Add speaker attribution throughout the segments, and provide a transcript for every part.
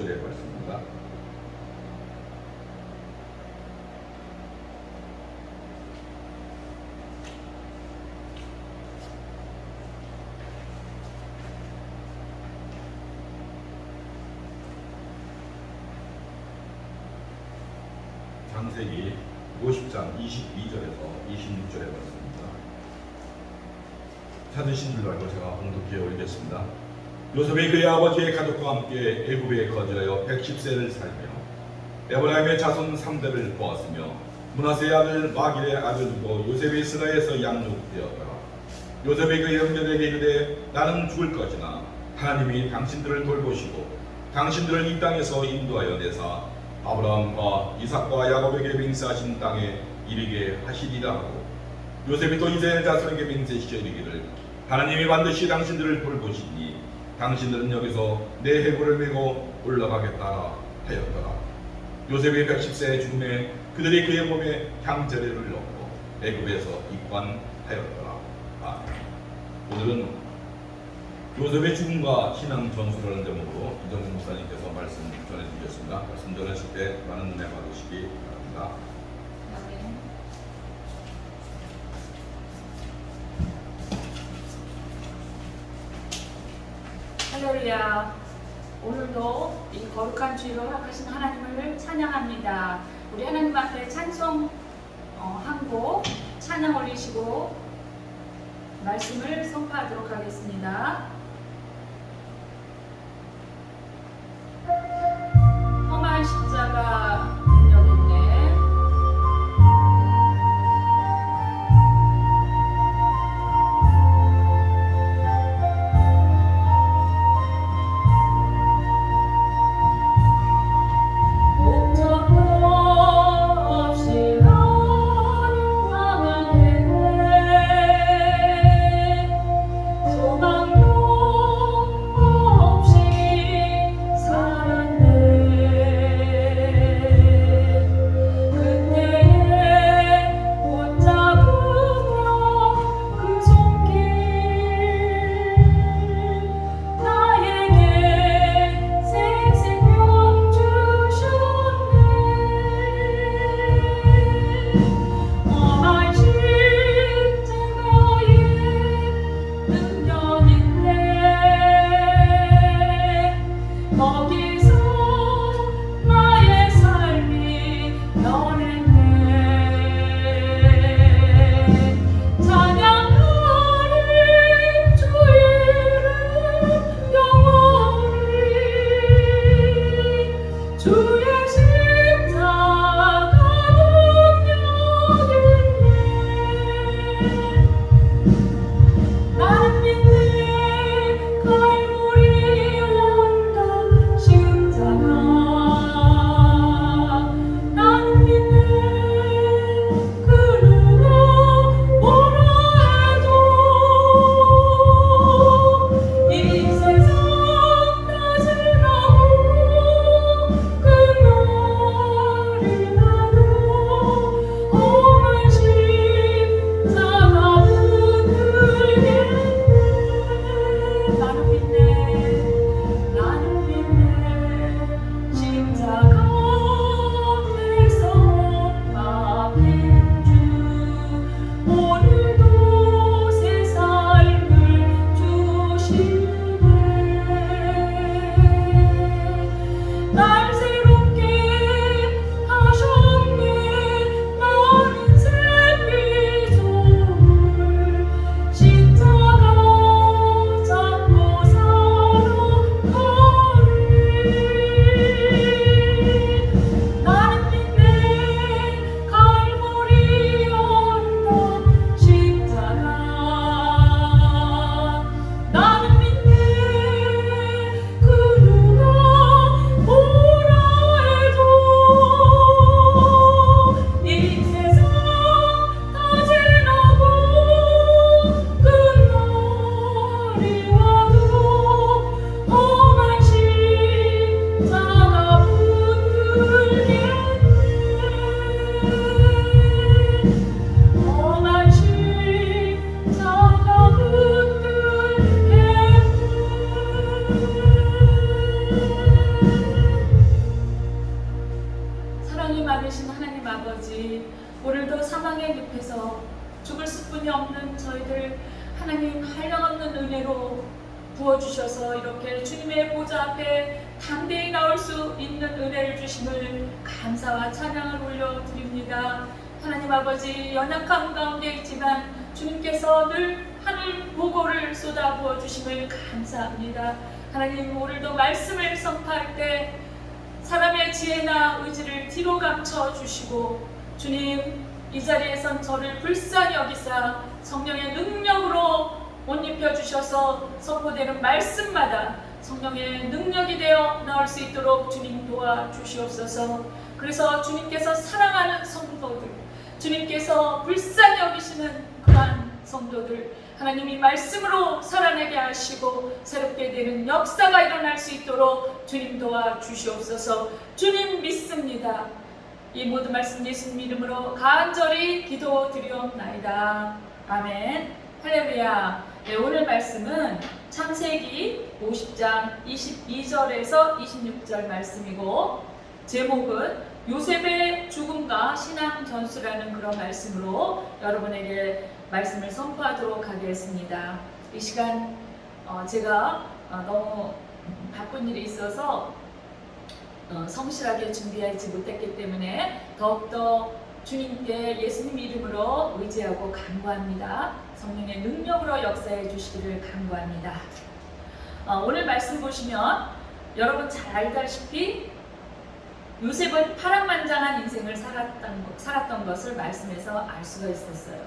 Speaker 1: 16절의 말씀입니다. 창세기 50장 22절에서 26절의 말씀입니다. 찾으신 줄 알고 제가 봉독해 올리겠습니다. 요셉이 그의 아버지의 가족과 함께 애굽에 거주하여 110세를 살며 에브라임의 자손 3대를 보았으며 므낫세의 아들 마길의 아들도 요셉이 스가에서 양육되었더라. 요셉이 그의 형제들에게 이르되 나는 죽을 것이나 하나님이 당신들을 돌보시고 당신들을 이 땅에서 인도하여 내사 아브라함과 이삭과 야곱에게 맹세하신 땅에 이르게 하시리라 하고, 요셉이 또 이스라엘 자손에게 맹세시켜 이르기를 하나님이 반드시 당신들을 돌보시니 당신들은 여기서 내 해골을 메고 올라가겠다 하였더라. 요셉이 110세의 죽음에 그들이 그의 몸에 향재료를 넣고 애굽에서 입관하였더라. 오늘은 요셉의 죽음과 신앙 전술하는 제목으로 이정훈 목사님께서 말씀 전해주셨습니다. 말씀 전하실 때 많은 은혜 받으시기 바랍니다.
Speaker 2: 할렐루야. 오늘도 이 거룩한 주일을 허락하신 하나님을 찬양합니다. 우리 하나님 앞에 찬송 한 곡 찬양 올리시고 말씀을 선포하도록 하겠습니다. 험한 십자가 능력 있네.
Speaker 3: 그
Speaker 2: 오늘도 사망의 늪에서 죽을 수뿐이 없는 저희들 하나님 한량없는 은혜로 부어주셔서 이렇게 주님의 보좌 앞에 담대히 나올 수 있는 은혜를 주심을 감사와 찬양을 올려드립니다. 하나님 아버지, 연약함 가운데 있지만 주님께서 늘 하늘 보고를 쏟아 부어주심을 감사합니다. 하나님, 오늘도 말씀을 선포할 때 사람의 지혜나 의지를 뒤로 감춰 주시고 주님, 이 자리에선 저를 불쌍히 여기사 성령의 능력으로 옷 입혀주셔서 선포되는 말씀마다 성령의 능력이 되어 나올 수 있도록 주님 도와주시옵소서. 그래서 주님께서 사랑하는 성도들, 주님께서 불쌍히 여기시는 그러한 성도들, 하나님이 말씀으로 살아내게 하시고 새롭게 되는 역사가 일어날 수 있도록 주님 도와주시옵소서. 주님 믿습니다. 이 모든 말씀 예수님 이름으로 간절히 기도드리옵나이다. 아멘. 할렐루야. 네, 오늘 말씀은 창세기 50장 22절에서 26절 말씀이고, 제목은 요셉의 죽음과 신앙 전수라는 그런 말씀으로 여러분에게 말씀을 선포하도록 하겠습니다. 이 시간 제가 너무 바쁜 일이 있어서 성실하게 준비하지 못했기 때문에 더욱더 주님께 예수님 이름으로 의지하고 간구합니다. 성령의 능력으로 역사해 주시기를 간구합니다. 오늘 말씀 보시면 여러분 잘 알다시피 요셉은 파란만장한 인생을 살았던 것을 말씀에서 알 수가 있었어요.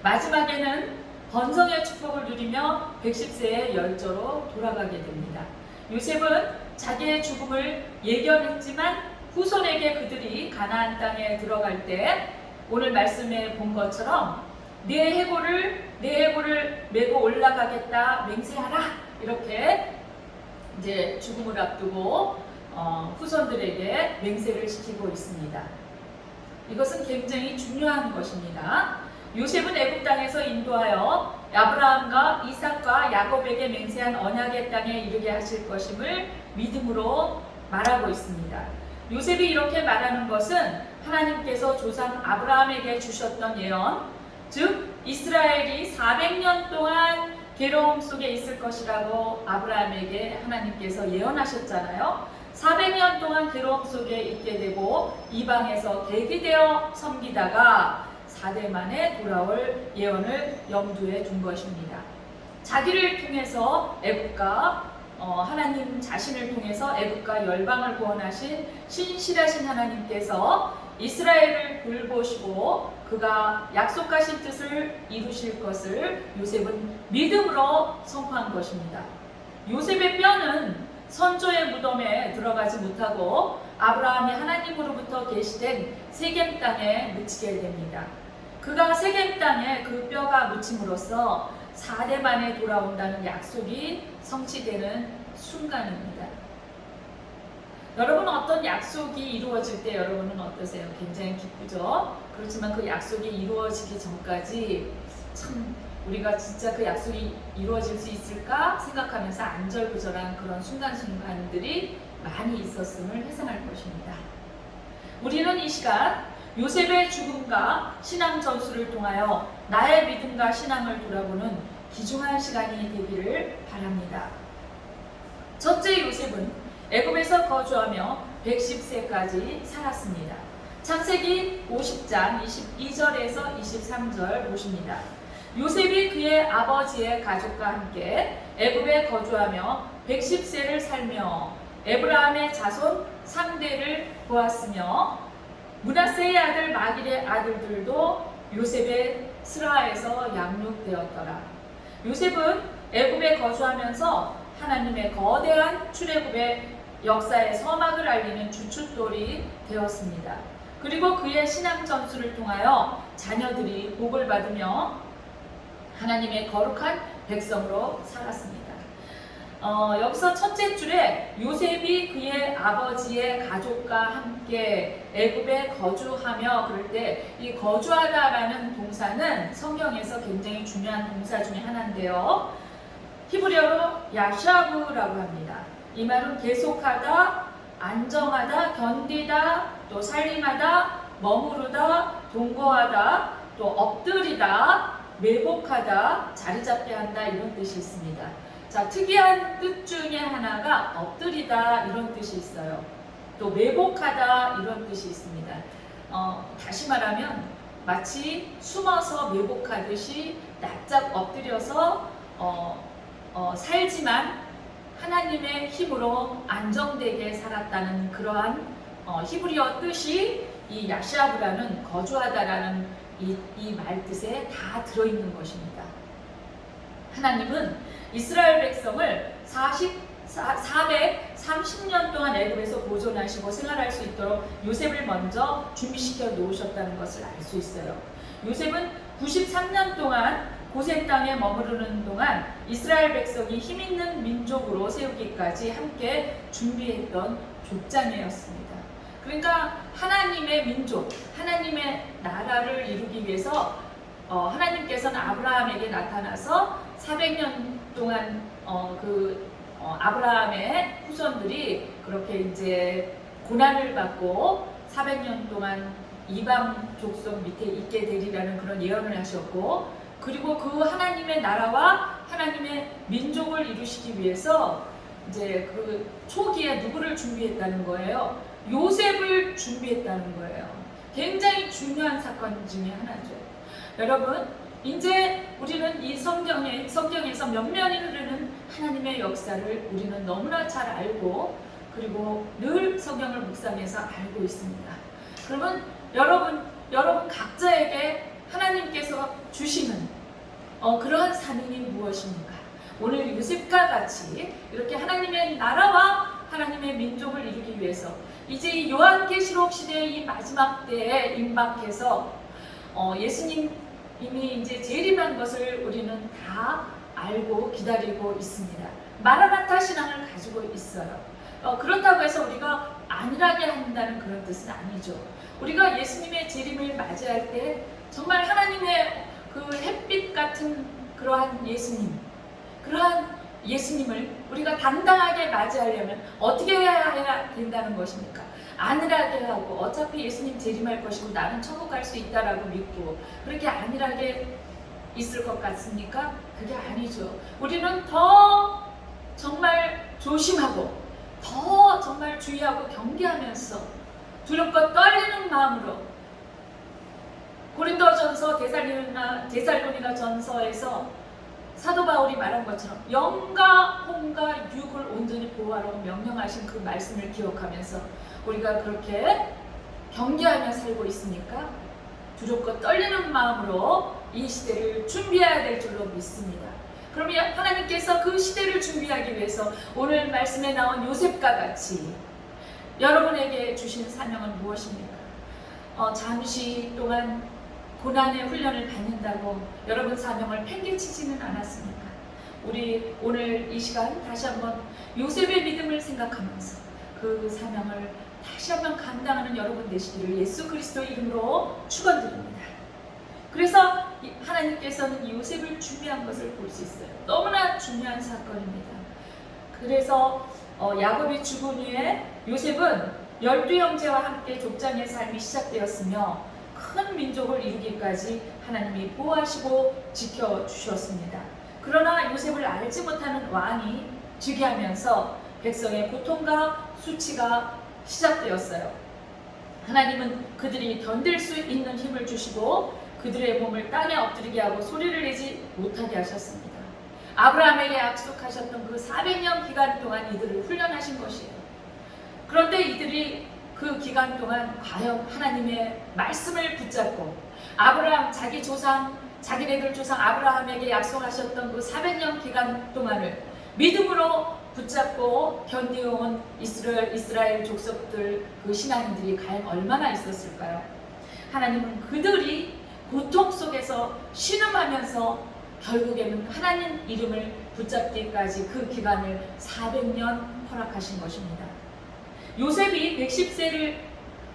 Speaker 2: 마지막에는 번성의 축복을 누리며 110세의 열조로 돌아가게 됩니다. 요셉은 자기의 죽음을 예견했지만 후손에게 그들이 가나안 땅에 들어갈 때 오늘 말씀에 본 것처럼 내 해골을 메고 올라가겠다 맹세하라, 이렇게 이제 죽음을 앞두고 후손들에게 맹세를 시키고 있습니다. 이것은 굉장히 중요한 것입니다. 요셉은 애굽 땅에서 인도하여 아브라함과 이삭과 야곱에게 맹세한 언약의 땅에 이르게 하실 것임을 믿음으로 말하고 있습니다. 요셉이 이렇게 말하는 것은 하나님께서 조상 아브라함에게 주셨던 예언, 즉 이스라엘이 400년 동안 괴로움 속에 있을 것이라고 아브라함에게 하나님께서 예언하셨잖아요. 400년 동안 괴로움 속에 있게 되고 이방에서 대기되어 섬기다가 4대 만에 돌아올 예언을 염두에 둔 것입니다. 자기를 통해서 애굽과 하나님 자신을 통해서 애굽과 열방을 구원하신 신실하신 하나님께서 이스라엘을 돌보시고 그가 약속하신 뜻을 이루실 것을 요셉은 믿음으로 선포한 것입니다. 요셉의 뼈는 선조의 무덤에 들어가지 못하고 아브라함이 하나님으로부터 계시된 세겜 땅에 묻히게 됩니다. 그가 세겜 땅에 그 뼈가 묻힘으로써 4대 만에 돌아온다는 약속이 성취되는 순간입니다. 여러분, 어떤 약속이 이루어질 때 여러분은 어떠세요? 굉장히 기쁘죠? 그렇지만 그 약속이 이루어지기 전까지 참 우리가 진짜 그 약속이 이루어질 수 있을까 생각하면서 안절부절한 그런 순간순간들이 많이 있었음을 회상할 것입니다. 우리는 이 시간 요셉의 죽음과 신앙 전수를 통하여 나의 믿음과 신앙을 돌아보는 귀중한 시간이 되기를 바랍니다. 첫째, 요셉은 애굽에서 거주하며 110세까지 살았습니다. 창세기 50장 22절에서 23절 보십니다. 요셉이 그의 아버지의 가족과 함께 애굽에 거주하며 110세를 살며 에브라함의 자손 3대를 보았으며 므낫세의 아들 마길의 아들들도 요셉의 스라에서 양육되었더라. 요셉은 애굽에 거주하면서 하나님의 거대한 출애굽의 역사의 서막을 알리는 주춧돌이 되었습니다. 그리고 그의 신앙 전수를 통하여 자녀들이 복을 받으며 하나님의 거룩한 백성으로 살았습니다. 여기서 첫째 줄에 요셉이 그의 아버지의 가족과 함께 애굽에 거주하며, 그럴 때 이 거주하다라는 동사는 성경에서 굉장히 중요한 동사 중에 하나인데요. 히브리어로 야샤브라고 합니다. 이 말은 계속하다, 안정하다, 견디다, 또 살림하다, 머무르다, 동거하다, 또 엎드리다, 매복하다, 자리 잡게 한다 이런 뜻이 있습니다. 자, 특이한 뜻 중에 하나가 엎드리다 이런 뜻이 있어요. 또 매복하다 이런 뜻이 있습니다. 다시 말하면 마치 숨어서 매복하듯이 납작 엎드려서 살지만 하나님의 힘으로 안정되게 살았다는 그러한 히브리어 뜻이 이 야샤브라는 거주하다라는 이 말 뜻에 다 들어있는 것입니다. 하나님은 이스라엘 백성을 430년 동안 애굽에서 보존하시고 생활할 수 있도록 요셉을 먼저 준비시켜 놓으셨다는 것을 알 수 있어요. 요셉은 93년 동안 고센 땅에 머무르는 동안 이스라엘 백성이 힘있는 민족으로 세우기까지 함께 준비했던 족장이었습니다. 그러니까 하나님의 민족, 하나님의 나라를 이루기 위해서 하나님께서는 아브라함에게 나타나서 400년 동안 아브라함의 후손들이 그렇게 이제 고난을 받고 400년 동안 이방 족속 밑에 있게 되리라는 그런 예언을 하셨고, 그리고 그 하나님의 나라와 하나님의 민족을 이루시기 위해서 이제 그 초기에 누구를 준비했다는 거예요? 요셉을 준비했다는 거예요. 굉장히 중요한 사건 중에 하나죠. 여러분, 이제 우리는 이 성경에서 면면이 흐르는 하나님의 역사를 우리는 너무나 잘 알고, 그리고 늘 성경을 묵상해서 알고 있습니다. 그러면 여러분 각자에게 하나님께서 주시는 그러한 사명이 무엇입니까? 오늘 요셉과 같이 이렇게 하나님의 나라와 하나님의 민족을 이루기 위해서 이제 이 요한계시록 시대의 이 마지막 때에 임박해서 예수님 이미 이제 재림한 것을 우리는 다 알고 기다리고 있습니다. 마라나타 신앙을 가지고 있어요. 그렇다고 해서 우리가 안일하게 한다는 그런 뜻은 아니죠. 우리가 예수님의 재림을 맞이할 때 정말 하나님의 그 햇빛 같은 그러한 예수님을 우리가 당당하게 맞이하려면 어떻게 해야 된다는 것입니까? 안일하게 하고, 어차피 예수님 재림할 것이고 나는 천국 갈 수 있다라고 믿고 그렇게 안일하게 있을 것 같습니까? 그게 아니죠. 우리는 더 정말 조심하고, 더 정말 주의하고 경계하면서 두렵고 떨리는 마음으로, 고린도전서 데살로니가 전서에서 사도 바울이 말한 것처럼 영과 혼과 육을 온전히 보호하라고 명령하신 그 말씀을 기억하면서 우리가 그렇게 경계하며 살고 있으니까 두렵고 떨리는 마음으로 이 시대를 준비해야 될 줄로 믿습니다. 그러면 하나님께서 그 시대를 준비하기 위해서 오늘 말씀에 나온 요셉과 같이 여러분에게 주신 사명은 무엇입니까? 잠시 동안 고난의 훈련을 받는다고 여러분 사명을 팽개치지는 않았습니까? 우리 오늘 이 시간 다시 한번 요셉의 믿음을 생각하면서 그 사명을 다시 한번 감당하는 여러분 되시기를 예수 그리스도 이름으로 축원드립니다. 그래서 하나님께서는 요셉을 준비한 것을 볼 수 있어요. 너무나 중요한 사건입니다. 그래서 야곱이 죽은 후에 요셉은 12형제와 함께 족장의 삶이 시작되었으며 큰 민족을 이루기까지 하나님이 보호하시고 지켜주셨습니다. 그러나 요셉을 알지 못하는 왕이 즉위하면서 백성의 고통과 수치가 시작되었어요. 하나님은 그들이 견딜 수 있는 힘을 주시고 그들의 몸을 땅에 엎드리게 하고 소리를 내지 못하게 하셨습니다. 아브라함에게 약속하셨던 그 400년 기간 동안 이들을 훈련하신 것이에요. 그런데 이들이 그 기간 동안 과연 하나님의 말씀을 붙잡고 아브라함 자기네들 조상 아브라함에게 약속하셨던 그 400년 기간 동안을 믿음으로 붙잡고 견디어온 이스라엘 족속들 그 신앙인들이 과연 얼마나 있었을까요? 하나님은 그들이 고통 속에서 신음하면서 결국에는 하나님 이름을 붙잡기까지 그 기간을 400년 허락하신 것입니다. 요셉이 110세를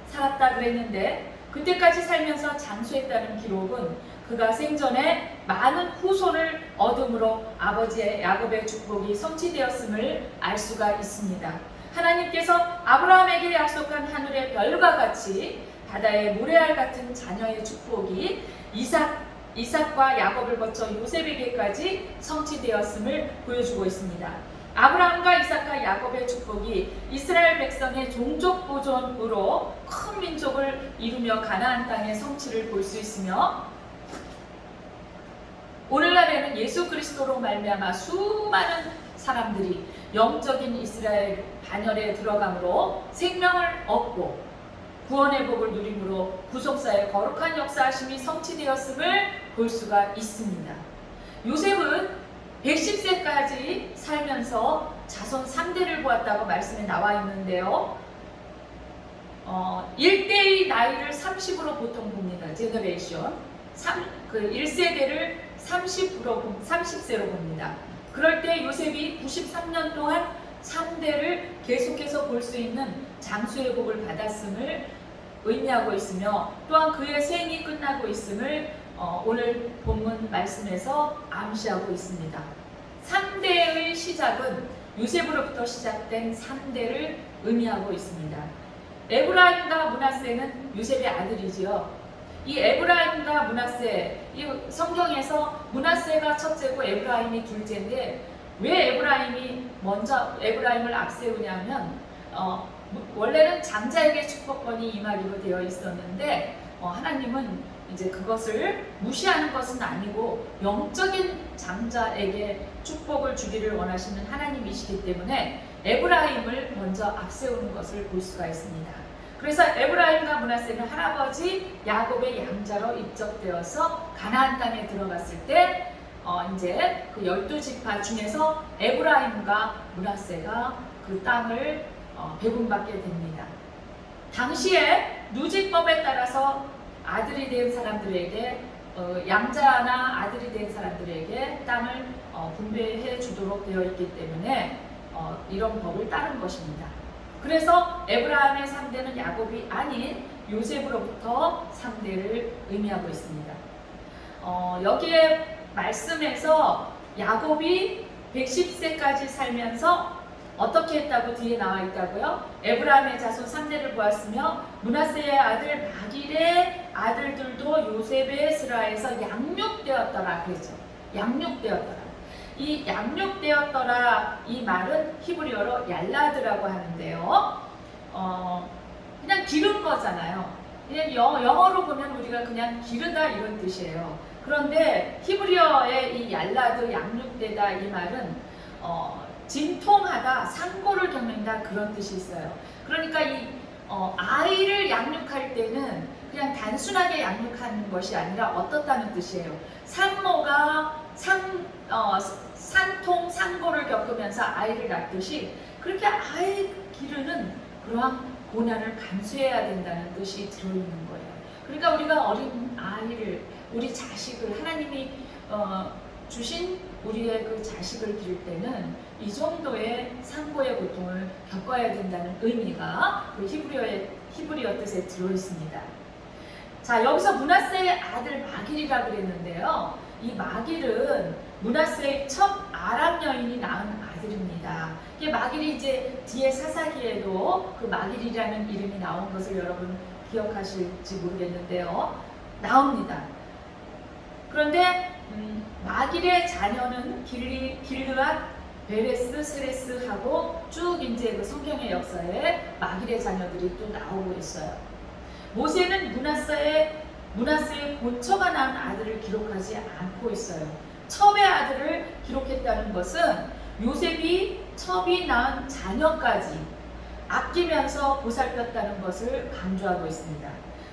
Speaker 2: 살았다 그랬는데 그때까지 살면서 장수했다는 기록은 그가 생전에 많은 후손을 얻음으로 아버지의 야곱의 축복이 성취되었음을 알 수가 있습니다. 하나님께서 아브라함에게 약속한 하늘의 별과 같이 바다의 모래알 같은 자녀의 축복이 이삭과 야곱을 거쳐 요셉에게까지 성취되었음을 보여주고 있습니다. 아브라함과 이삭과 야곱의 축복이 이스라엘 백성의 종족 보존으로 큰 민족을 이루며 가나안 땅의 성취를 볼 수 있으며, 오늘날에는 예수 그리스도로 말미암아 수많은 사람들이 영적인 이스라엘 반열에 들어감으로 생명을 얻고 구원의 복을 누림으로 구속사의 거룩한 역사하심이 성취되었음을 볼 수가 있습니다. 요셉은 110세까지 살면서 자손 3대를 보았다고 말씀에 나와 있는데요. 1대의 나이를 30으로 보통 봅니다. 제너레이션. 1세대를 30세로 봅니다. 그럴 때 요셉이 93년 동안 3대를 계속해서 볼 수 있는 장수의 복을 받았음을 의미하고 있으며, 또한 그의 생이 끝나고 있음을 오늘 본문 말씀에서 암시하고 있습니다. 3대의 시작은 요셉으로부터 시작된 3대를 의미하고 있습니다. 에브라임과 므낫세는 요셉의 아들이지요. 이 에브라임과 므낫세, 이 성경에서 므낫세가 첫째고 에브라임이 둘째인데, 왜 에브라임을 앞세우냐면 원래는 장자에게 축복권이 임하기로 되어 있었는데 하나님은 이제 그것을 무시하는 것은 아니고 영적인 장자에게 축복을 주기를 원하시는 하나님이시기 때문에 에브라임을 먼저 앞세우는 것을 볼 수가 있습니다. 그래서 에브라임과 므낫세는 할아버지 야곱의 양자로 입적되어서 가나안 땅에 들어갔을 때 이제 그 12지파 중에서 에브라임과 므낫세가 그 땅을 배분받게 됩니다. 당시에 누직법에 따라서 아들이 된 사람들에게 양자나 아들이 된 사람들에게 땅을 분배해 주도록 되어 있기 때문에 이런 법을 따른 것입니다. 그래서 에브라임의 3대는 야곱이 아닌 요셉으로부터 3대를 의미하고 있습니다. 여기에 말씀에서 야곱이 110세까지 살면서 어떻게 했다고 뒤에 나와 있다고요? 에브라임의 자손 3대를 보았으며 므낫세의 아들 마길의 아들들도 요셉의 스라에서 양육되었더라 그랬죠. 양육되었더라. 이 양육되었더라 이 말은 히브리어로 얄라드라고 하는데요. 그냥 기른 거잖아요. 그냥 영어로 보면 우리가 그냥 기르다 이런 뜻이에요. 그런데 히브리어의 이 얄라드 양육되다 이 말은 진통하다, 상고를 겪는다 그런 뜻이 있어요. 그러니까 이 아이를 양육할 때는 그냥 단순하게 양육하는 것이 아니라 어떻다는 뜻이에요. 산모가 산통, 상고를 겪으면서 아이를 낳듯이 그렇게 아이 기르는 그러한 고난을 감수해야 된다는 뜻이 들어있는 거예요. 그러니까 우리가 어린 아이를, 우리 자식을 하나님이 주신 우리의 그 자식을 기를 때는 이 정도의 상고의 고통을 겪어야 된다는 의미가 그 히브리어 뜻에 들어있습니다. 자, 여기서 므낫세의 아들 마길이라 그랬는데요. 이 마길은 므낫세의 첫 아람 여인이 낳은 아들입니다. 이게 마길이 이제 뒤에 사사기에도 그 마길이라는 이름이 나온 것을 여러분 기억하실지 모르겠는데요. 나옵니다. 그런데 마길의 자녀는 길르앗, 베레스, 세레스하고 쭉 이제 그 성경의 역사에 마길의 자녀들이 또 나오고 있어요. 모세는 므낫세의 본처가 낳은 아들을 기록하지 않고 있어요. 첩의 아들을 기록했다는 것은 요셉이 첩이 낳은 자녀까지 아끼면서 보살폈다는 것을 강조하고 있습니다.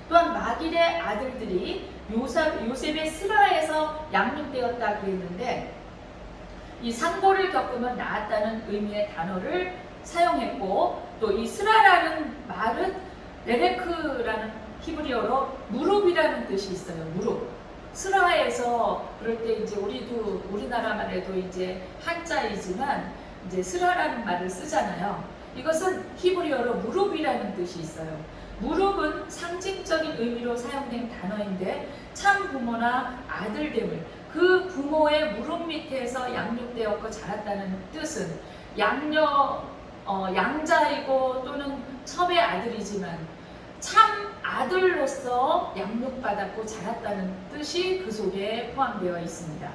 Speaker 2: 또한 마길의 아들들이 요셉의 스라에서 양육되었다 그랬는데 이 상고를 겪으면 낳았다는 의미의 단어를 사용했고, 또 이 스라라는 말은 레레크라는 히브리어로 무릎이라는 뜻이 있어요. 무릎. 스라에서 그럴 때 이제 우리나라만 해도 이제 한자이지만 이제 스라라는 말을 쓰잖아요. 이것은 히브리어로 무릎이라는 뜻이 있어요. 무릎은 상징적인 의미로 사용된 단어인데 참 부모나 아들됨을, 그 부모의 무릎 밑에서 양육되었고 자랐다는 뜻은 양자이고 또는 첩의 아들이지만 참 아들로서 양육받았고 자랐다는 뜻이 그 속에 포함되어 있습니다.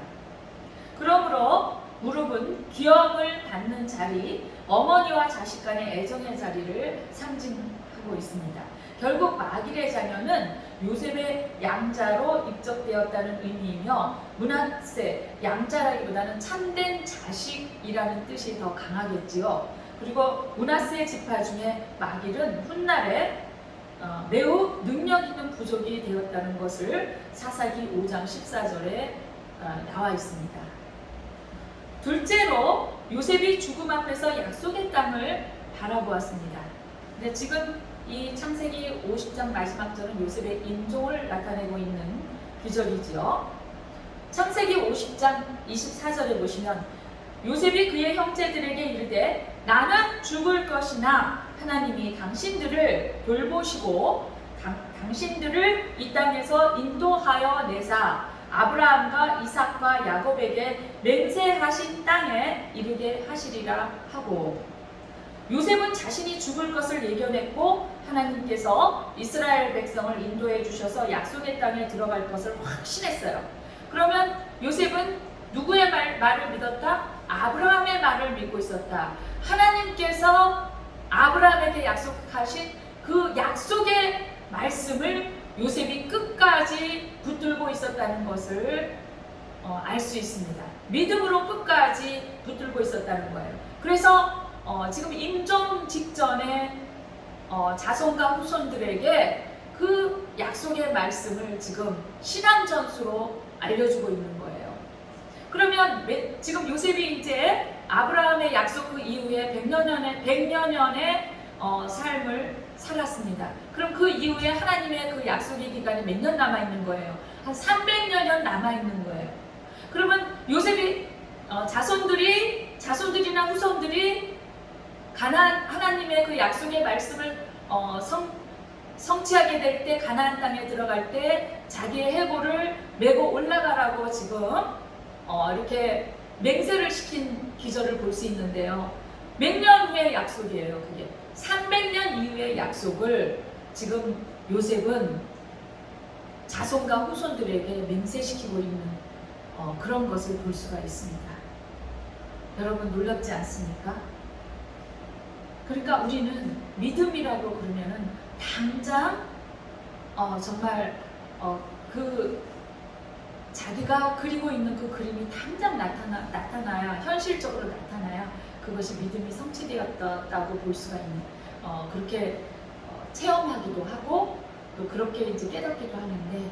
Speaker 2: 그러므로 무릎은 기업을 받는 자리, 어머니와 자식 간의 애정의 자리를 상징하고 있습니다. 결국 마길의 자녀는 요셉의 양자로 입적되었다는 의미이며 므낫세, 양자라기보다는 참된 자식이라는 뜻이 더 강하겠지요. 그리고 므낫세 지파 중에 마길은 훗날에 매우 능력 있는 부족이 되었다는 것을 사사기 5장 14절에 나와 있습니다. 둘째로 요셉이 죽음 앞에서 약속의 땅을 바라보았습니다. 근데 지금 이 창세기 50장 마지막 절은 요셉의 인종을 나타내고 있는 기절이지요. 창세기 50장 24절에 보시면 요셉이 그의 형제들에게 이르되 나는 죽을 것이나 하나님이 당신들을 돌보시고 당신들을 이 땅에서 인도하여 내사 아브라함과 이삭과 야곱에게 맹세하신 땅에 이르게 하시리라 하고, 요셉은 자신이 죽을 것을 예견했고 하나님께서 이스라엘 백성을 인도해 주셔서 약속의 땅에 들어갈 것을 확신했어요. 그러면 요셉은 누구의 말을 믿었다? 아브라함의 말을 믿고 있었다. 하나님께서 아브라함에게 약속하신 그 약속의 말씀을 요셉이 끝까지 붙들고 있었다는 것을 알 수 있습니다. 믿음으로 끝까지 붙들고 있었다는 거예요. 그래서 지금 임종 직전에 자손과 후손들에게 그 약속의 말씀을 지금 신앙 전수로 알려주고 있는 거예요. 그러면 지금 요셉이 이제 아브라함의 약속 그 이후에 100년의 삶을 살았습니다. 그럼 그 이후에 하나님의 그 약속의 기간이 몇 년 남아있는 거예요? 한 300여 년 남아있는 거예요. 그러면 요셉이 자손들이나 후손들이 하나님의 그 약속의 말씀을 성취하게 될 때, 가나안 땅에 들어갈 때 자기의 해골을 메고 올라가라고 지금 이렇게 맹세를 시킨 기절을 볼 수 있는데요. 몇 년 후의 약속이에요. 그게 300년 이후의 약속을 지금 요셉은 자손과 후손들에게 맹세시키고 있는 그런 것을 볼 수가 있습니다. 여러분 놀랍지 않습니까? 그러니까 우리는 믿음이라고 그러면은 당장 정말 그 자기가 그리고 있는 그 그림이 당장 나타나야, 현실적으로 나타나야 그것이 믿음이 성취되었다고 볼 수가 있는, 그렇게 체험하기도 하고 또 그렇게 이제 깨닫기도 하는데,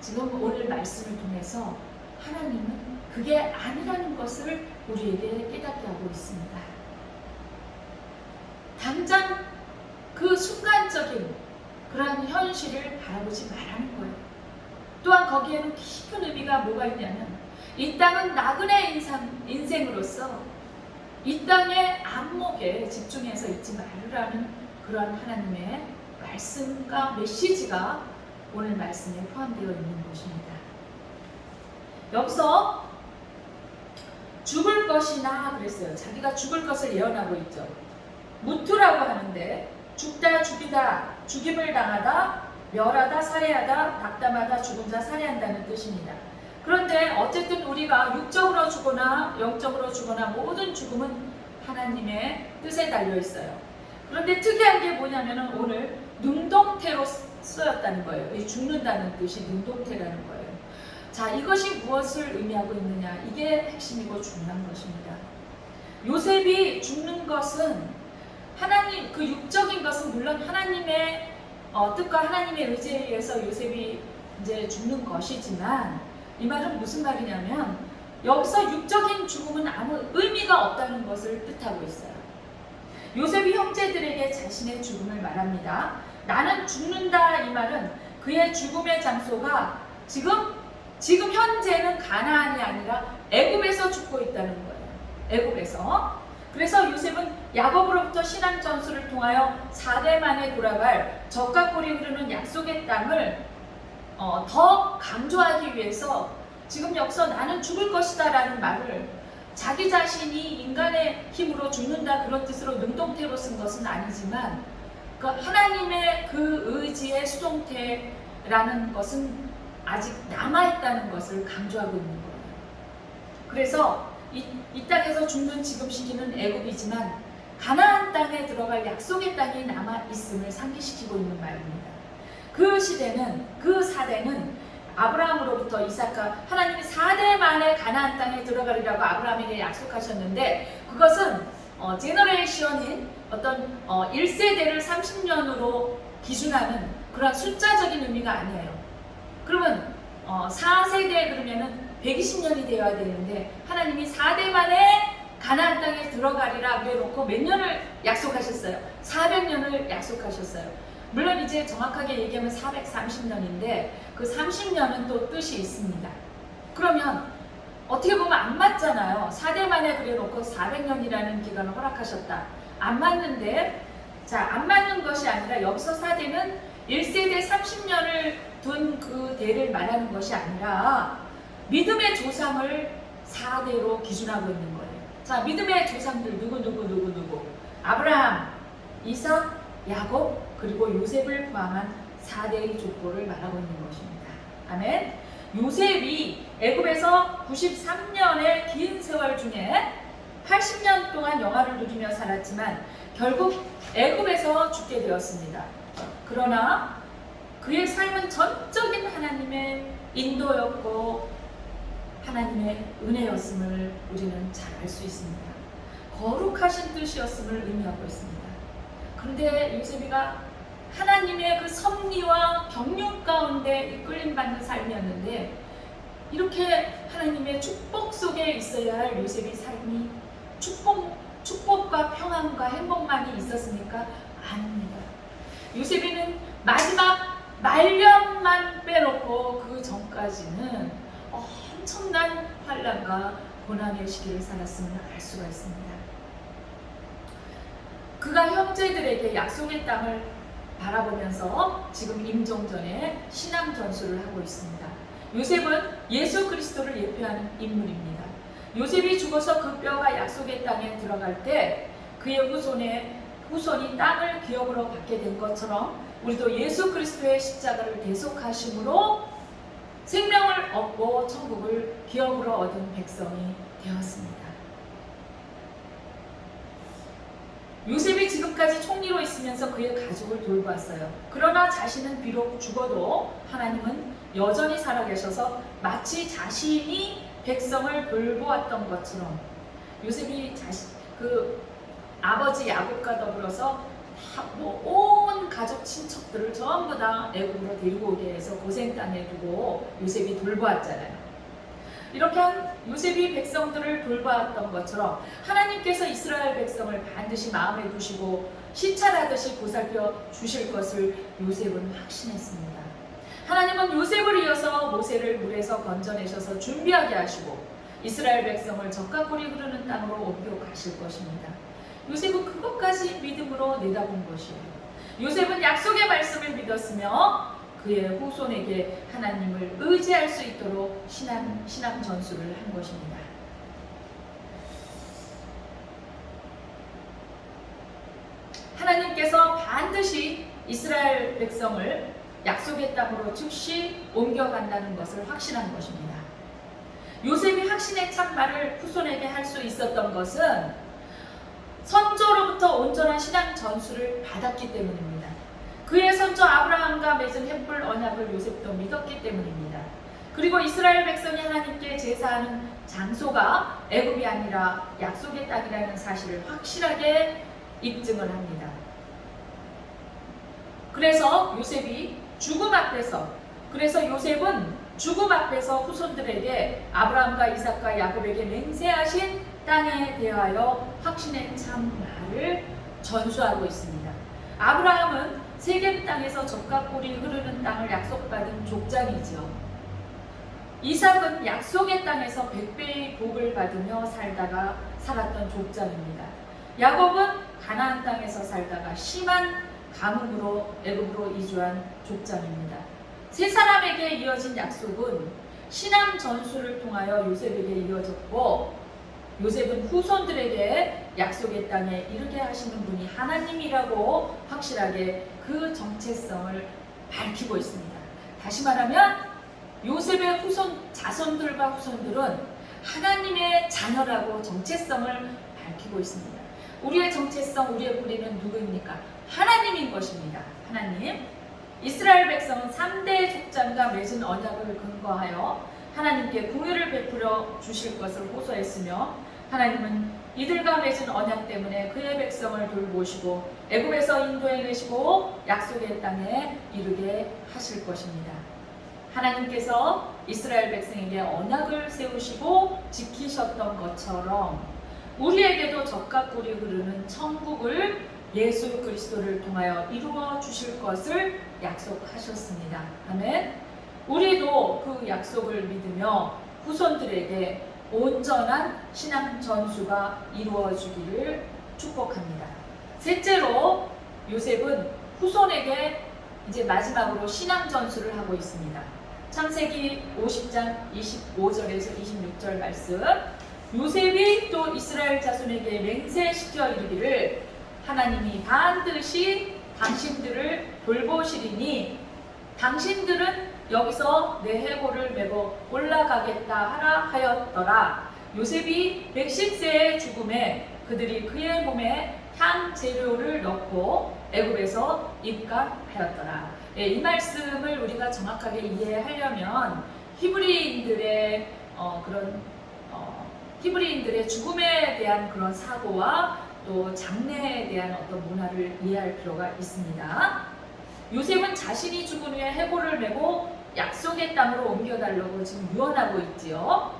Speaker 2: 지금 오늘 말씀을 통해서 하나님은 그게 아니라는 것을 우리에게 깨닫게 하고 있습니다. 당장 그 순간적인 그러한 현실을 바라보지 말라는 거예요. 또한 거기에는 깊은 의미가 뭐가 있냐면, 이 땅은 나그네 인생으로서 이 땅의 안목에 집중해서 있지 말으라는 그러한 하나님의 말씀과 메시지가 오늘 말씀에 포함되어 있는 것입니다. 여기서 죽을 것이나 그랬어요. 자기가 죽을 것을 예언하고 있죠. 무투라고 하는데 죽다, 죽이다, 죽임을 당하다, 멸하다, 살해하다, 낙담하다, 죽은 자 살해한다는 뜻입니다. 그런데 어쨌든 우리가 육적으로 죽거나 영적으로 죽거나 모든 죽음은 하나님의 뜻에 달려 있어요. 그런데 특이한 게 뭐냐면은 오늘 능동태로 쓰였다는 거예요. 이 죽는다는 뜻이 능동태라는 거예요. 자, 이것이 무엇을 의미하고 있느냐? 이게 핵심이고 중요한 것입니다. 요셉이 죽는 것은 하나님, 그 육적인 것은 물론 하나님의 뜻과 하나님의 의지에 의해서 요셉이 이제 죽는 것이지만, 이 말은 무슨 말이냐면 여기서 육적인 죽음은 아무 의미가 없다는 것을 뜻하고 있어요. 요셉이 형제들에게 자신의 죽음을 말합니다. 나는 죽는다. 이 말은 그의 죽음의 장소가 지금 현재는 가나안이 아니라 애굽에서 죽고 있다는 거예요. 애굽에서. 그래서 요셉은 야곱으로부터 신앙 전수를 통하여 4대 만에 돌아갈 젖과 꿀이 흐르는 약속의 땅을 더 강조하기 위해서 지금 여기서 나는 죽을 것이다 라는 말을 자기 자신이 인간의 힘으로 죽는다 그런 뜻으로 능동태로 쓴 것은 아니지만, 그 하나님의 그 의지의 수동태라는 것은 아직 남아있다는 것을 강조하고 있는 거예요. 그래서 이 땅에서 죽는 지금 시기는 애굽이지만 가나안 땅에 들어갈 약속의 땅이 남아있음을 상기시키고 있는 말입니다. 그 시대는, 그 사대는 아브라함으로부터 이삭과 하나님이 4대 만에 가나안 땅에 들어가리라고 아브라함에게 약속하셨는데, 그것은 제너레이션인 어떤 1세대를 30년으로 기준하는 그런 숫자적인 의미가 아니에요. 그러면 4세대 그러면은 120년이 되어야 되는데, 하나님이 4대 만에 가나안 땅에 들어가리라 그래놓고 몇 년을 약속하셨어요? 400년을 약속하셨어요. 물론 이제 정확하게 얘기하면 430년인데 그 30년은 또 뜻이 있습니다. 그러면 어떻게 보면 안 맞잖아요. 4대 만에 그래놓고 400년이라는 기간을 허락하셨다. 안 맞는데, 자, 안 맞는 것이 아니라 여기서 4대는 1세대 30년을 둔 그 대를 말하는 것이 아니라 믿음의 조상을 4대로 기준하고 있는 거예요. 자, 믿음의 조상들 누구? 아브라함, 이삭, 야곱, 그리고 요셉을 포함한 4대의 족보를 말하고 있는 것입니다. 아멘. 요셉이 애굽에서 93년의 긴 세월 중에 80년 동안 영화를 누리며 살았지만 결국 애굽에서 죽게 되었습니다. 그러나 그의 삶은 전적인 하나님의 인도였고 하나님의 은혜였음을 우리는 잘 알 수 있습니다. 거룩하신 뜻이었음을 의미하고 있습니다. 그런데 요셉이가 하나님의 그 섭리와 경륜 가운데 이끌림받는 삶이었는데, 이렇게 하나님의 축복 속에 있어야 할 요셉의 삶이 축복과 평안과 행복만이 있었습니까? 아닙니다. 요셉이는 마지막 말년만 빼놓고 그 전까지는 엄청난 환난과 고난의 시기를 살았음을 알 수가 있습니다. 그가 형제들에게 약속의 땅을 바라보면서 지금 임종전에 신앙 전수를 하고 있습니다. 요셉은 예수 그리스도를 예표하는 인물입니다. 요셉이 죽어서 그 뼈가 약속의 땅에 들어갈 때 그의 후손이 땅을 기업으로 받게 된 것처럼 우리도 예수 그리스도의 십자가를 대속하심으로 생명을 얻고 천국을 기업으로 얻은 백성이 되었습니다. 요셉이 지금까지 총리로 있으면서 그의 가족을 돌보았어요. 그러나 자신은 비록 죽어도 하나님은 여전히 살아계셔서 마치 자신이 백성을 돌보았던 것처럼 요셉이 그 아버지 야곱과 더불어서 온 가족 친척들을 전부 다 애굽으로 데리고 오게 해서 고생 땅에 두고 요셉이 돌보았잖아요. 이렇게 한 요셉이 백성들을 돌보았던 것처럼 하나님께서 이스라엘 백성을 반드시 마음에 두시고 시찰하듯이 보살펴 주실 것을 요셉은 확신했습니다. 하나님은 요셉을 이어서 모세를 물에서 건져내셔서 준비하게 하시고 이스라엘 백성을 젖과 꿀이 흐르는 땅으로 옮겨 가실 것입니다. 요셉은 그것까지 믿음으로 내다본 것이에요. 요셉은 약속의 말씀을 믿었으며 그의 후손에게 하나님을 의지할 수 있도록 신앙 전수를 한 것입니다. 하나님께서 반드시 이스라엘 백성을 약속의 땅으로 즉시 옮겨간다는 것을 확신한 것입니다. 요셉이 확신의 참말을 후손에게 할 수 있었던 것은 선조로부터 온전한 신앙 전수를 받았기 때문입니다. 그의 선조 아브라함과 맺은 햇불 언약을 요셉도 믿었기 때문입니다. 그리고 이스라엘 백성이 하나님께 제사하는 장소가 애굽이 아니라 약속의 땅이라는 사실을 확실하게 입증을 합니다. 그래서 요셉은 죽음 앞에서 후손들에게 아브라함과 이삭과 야곱에게 맹세하신 땅에 대하여 확신의 참말을 전수하고 있습니다. 아브라함은 세겜 땅에서 젖과 꿀이 흐르는 땅을 약속받은 족장이지요. 이삭은 약속의 땅에서 100배의 복을 받으며 살았던 족장입니다. 야곱은 가나안 땅에서 살다가 심한 가뭄으로 애굽으로 이주한 족장입니다. 세 사람에게 이어진 약속은 신앙 전수를 통하여 요셉에게 이어졌고 요셉은 후손들에게 약속의 땅에 이르게 하시는 분이 하나님이라고 확실하게 그 정체성을 밝히고 있습니다. 다시 말하면 요셉의 자손들과 후손들은 하나님의 자녀라고 정체성을 밝히고 있습니다. 우리의 정체성, 우리의 뿌리는 누구입니까? 하나님인 것입니다. 하나님. 이스라엘 백성은 3대 족장과 맺은 언약을 근거하여 하나님께 궁유를 베풀어 주실 것을 호소했으며, 하나님은 이들과 맺은 언약 때문에 그의 백성을 돌보시고 애굽에서 인도해내시고 약속의 땅에 이르게 하실 것입니다. 하나님께서 이스라엘 백성에게 언약을 세우시고 지키셨던 것처럼 우리에게도 젖과 꿀이 흐르는 천국을 예수 그리스도를 통하여 이루어 주실 것을 약속하셨습니다. 아멘. 우리도 그 약속을 믿으며 후손들에게 온전한 신앙 전수가 이루어지기를 축복합니다. 셋째로 요셉은 후손에게 이제 마지막으로 신앙 전수를 하고 있습니다. 창세기 50장 25절에서 26절 말씀. 요셉이 또 이스라엘 자손에게 맹세시켜 이르기를 하나님이 반드시 당신들을 돌보시리니 당신들은 여기서 내 해골을 메고 올라가겠다 하라 하였더라. 요셉이 110세의 죽음에 그들이 그의 몸에 향 재료를 넣고 애굽에서 입감하였더라. 이 말씀을 우리가 정확하게 이해하려면 히브리인들의 죽음에 대한 그런 사고와 또 장례에 대한 어떤 문화를 이해할 필요가 있습니다. 요셉은 자신이 죽은 후에 해골을 메고 약속의 땅으로 옮겨달라고 지금 유언하고 있지요.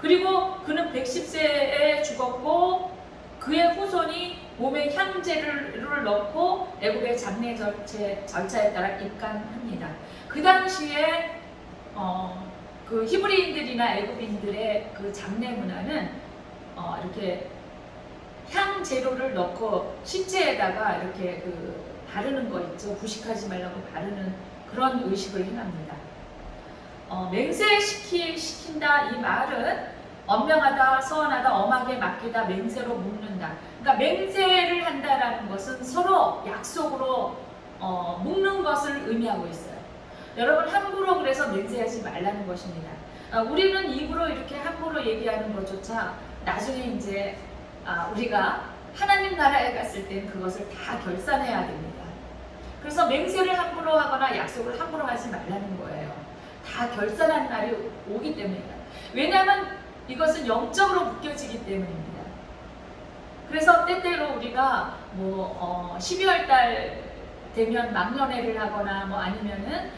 Speaker 2: 그리고 그는 110세에 죽었고 그의 후손이 몸에 향제를 넣고 애굽의 장례 절차에 따라 입간합니다. 그 당시에 그 히브리인들이나 애굽인들의 그 장례 문화는 이렇게 향 재료를 넣고 시체에다가 이렇게 바르는 거 있죠. 부식하지 말라고 바르는 그런 의식을 행합니다. 맹세시킨다 이 말은 엄명하다, 서원하다, 엄하게 맡기다, 맹세로 묶는다. 그러니까 맹세를 한다라는 것은 서로 약속으로 묶는 것을 의미하고 있어요. 여러분 함부로 그래서 맹세하지 말라는 것입니다. 우리는 입으로 이렇게 함부로 얘기하는 것조차 나중에 이제 우리가 하나님 나라에 갔을 땐 그것을 다 결산해야 됩니다. 그래서 맹세를 함부로 하거나 약속을 함부로 하지 말라는 거예요. 다 결산한 날이 오기 때문입니다. 왜냐하면 이것은 영적으로 묶여지기 때문입니다. 그래서 때때로 우리가 12월 달 되면 막년회를 하거나 아니면은